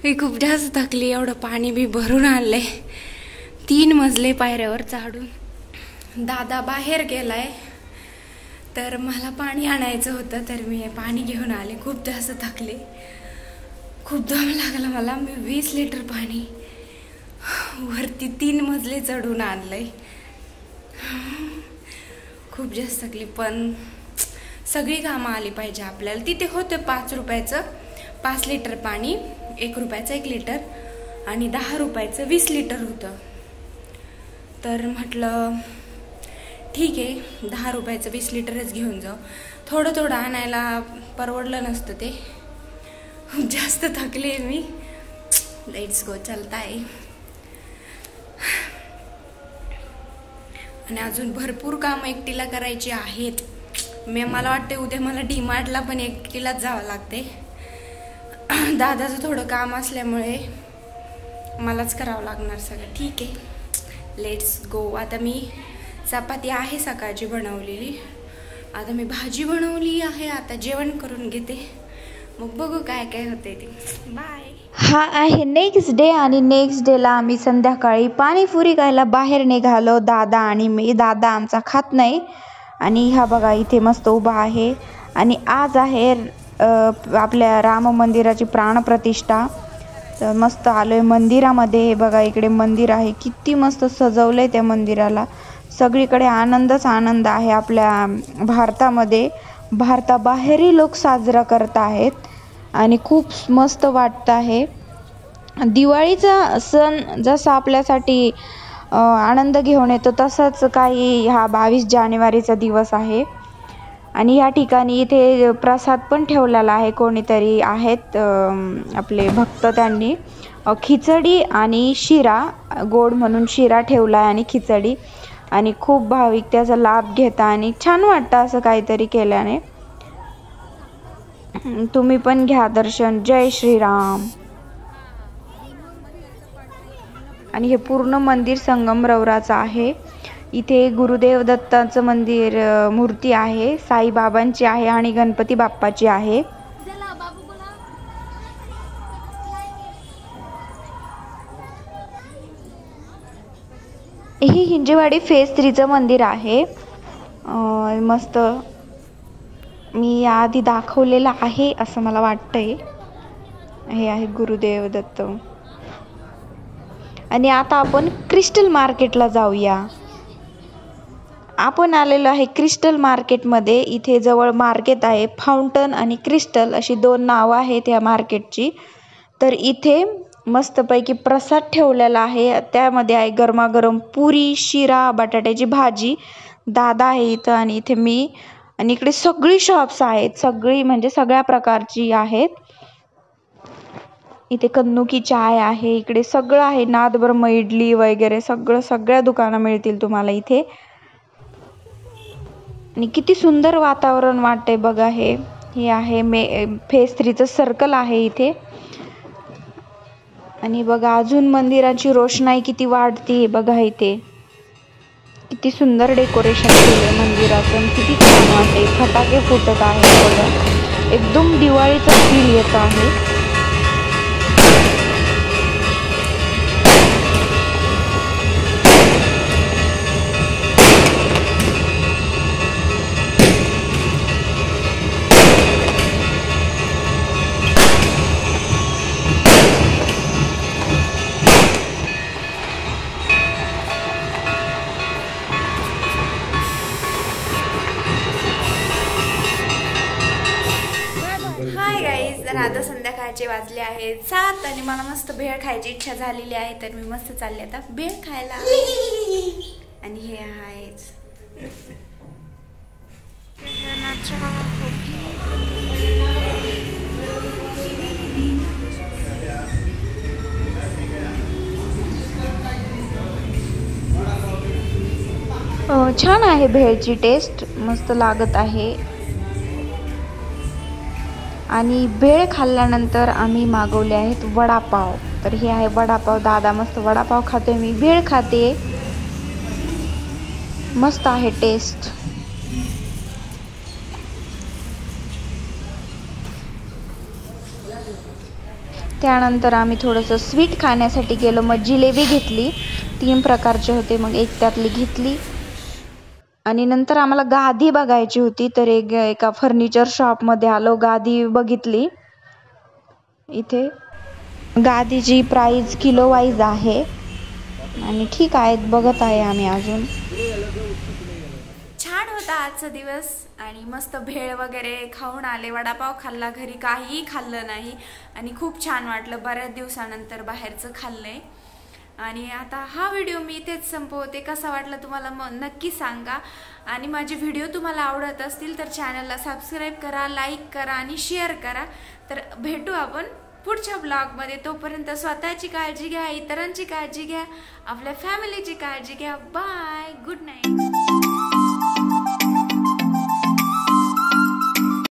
मी खूप जास्त थकली. एवढं पाणी बी भरून आणले. 3 मजले पायऱ्यावर चढून. दादा बाहेर गेलाय तर मला पाणी आणायचं होतं, तर मी पाणी घेऊन आले. खूप जास्त थकले, खूप दम लागला मला. मी 20 लिटर पाणी वरती 3 मजले चढून आणलंय. खूप जास्त थकली, पण सगळी कामं आली पाहिजे आपल्याला. तिथे होतं 5 रुपयाचं 5 लिटर पाणी, 1 रुपयाचं 1 लिटर आणि 10 रुपयाचं 20 लिटर होतं. तर म्हटलं ठीक आहे, 10 रुपयाचं 20 लिटरच घेऊन जाऊ. थोडं थोडं आणायला परवडलं नसतं ते. जास्त थकले मी. लेट्स गो, चलता आहे. आणि अजून भरपूर कामं एकटीला करायची आहेत. मला वाटते उद्या मला डीमार्टला पण एकटीलाच जावं लागते. दादाचं थोडं काम असल्यामुळे मलाच करावं लागणार सगळं. ठीक आहे, लेट्स गो. आता मी चपाती आहे सकाळची बनवलेली, आता मी भाजी बनवली आहे. आता जेवण करून घेते, मग बघू काय काय होते ते. बाय. हा आहे नेक्स्ट डे आणि नेक्स्ट डेला आम्ही संध्याकाळी पाणीपुरी खायला बाहेर निघालो, दादा आणि मी. दादा आमचा खात नाही. आणि हा बघा इथे मस्त उभा आहे. आणि आज आहे आपल्या राम मंदिराची प्राणप्रतिष्ठा. तर मस्त आलोय मंदिरामध्ये. हे बघा इकडे मंदिर आहे, किती मस्त सजवलंय त्या मंदिराला. सगळीकडे आनंदच आनंद आहे. आपल्या भारतामध्ये, भारताबाहेरही लोक साजरा करत आहेत आणि खूप मस्त वाटतं आहे. दिवाळीचा सण जसा आपल्यासाठी आनंद घेऊन येतो, तसाच काही हा 22 जानेवारीचा दिवस आहे. आणि या ठिकाणी इथे प्रसाद पण ठेवलेला आहे. कोणीतरी आहेत आपले भक्त, त्यांनी खिचडी आणि शिरा, गोड म्हणून शिरा ठेवला आहे आणि खिचडी. आणि खूप भाविक त्याचा लाभ घेता आणि छान वाटतं असं काहीतरी केल्याने. तुम्ही पण घ्या दर्शन. जय श्रीराम. आणि हे पूर्ण मंदिर संगमरवराचं आहे. इथे गुरुदेव दत्ताचं मंदिर मूर्ती आहे, साईबाबांची आहे आणि गणपती बाप्पाची आहे. ही हिंजेवाडी फेज 3चं मंदिर आहे. मस्त. मी याआधी दाखवलेलं आहे असं मला वाटतंय. हे आहे गुरुदेव दत्त. आणि आता आपण क्रिस्टल मार्केटला जाऊया. आपण आलेलो आहे क्रिस्टल मार्केटमध्ये. इथे जवळ मार्केट आहे. फाउंटन आणि क्रिस्टल अशी 2 नावं आहेत या मार्केटची. तर इथे मस्तपैकी प्रसाद ठेवलेला आहे. त्यामध्ये आहे गरमागरम पुरी, शिरा, बटाट्याची भाजी. दादा आहे इथं आणि इथे मी. आणि इकडे सगळी शॉप्स आहेत, सगळी म्हणजे सगळ्या प्रकारची आहेत. इथे कन्नुकी चाय आहे, इकडे सगळं आहे. नादब्रह्म इडली वगैरे सगळ्या दुकानं मिळतील तुम्हाला इथे. आणि किती सुंदर वातावरण वाटतंय बघा. हे आहे फेज 3चं सर्कल आहे इथे. आणि बघा अजून मंदिराची रोषणाई किती वाढते बघा. इथे किती सुंदर डेकोरेशन केले मंदिराचं. किती छान वाटते. फटाके फुटत आहे बघा. एकदम दिवाळीचा फील येत आहे. हाय गाईज, तर आता संध्याकाळचे वाजले आहेत 7 आणि मला मस्त भेळ खायची इच्छा झालेली आहे. तर मी मस्त चालले आता भेळ खायला. आणि हे आहेच छान आहे. भेळची टेस्ट मस्त लागत आहे. आणि भेळ खाल्ल्यानंतर आम्ही मागवले आहेत वडापाव. तर हे आहे वडापाव. दादा मस्त वडापाव खाते, मी भेळ खाते. मस्त आहे टेस्ट. त्यानंतर आम्ही थोडंसं स्वीट खाण्यासाठी गेलो. मग जिलेबी घेतली, 3 प्रकारचे होते, मग एक त्यातली घेतली. आणि नंतर आम्हाला गादी बघायची होती, तर एका फर्निचर शॉपमध्ये आलो, गादी बघितली. इथे गादीची प्राइस किलो वाईज आहे आणि ठीक आहे, बघत आहे आम्ही अजून. छान होता आजचा दिवस आणि मस्त भेळ वगैरे खाऊन आले, वडापाव खाल्ला, घरी काहीही खाल्लं नाही आणि खूप छान वाटलं. बऱ्याच दिवसानंतर बाहेरचं खाल्लंय. आणि आता हा व्हिडिओ मी इथेच संपवते. कसा वाटला तुम्हाला नक्की सांगा. आणि माझे व्हिडिओ तुम्हाला आवडत असतील तर चॅनलला सबस्क्राईब करा, लाईक करा आणि शेअर करा. तर भेटू आपण पुढच्या ब्लॉगमध्ये. तोपर्यंत स्वतःची काळजी घ्या, इतरांची काळजी घ्या, आपल्या फॅमिलीची काळजी घ्या. Bye, good night.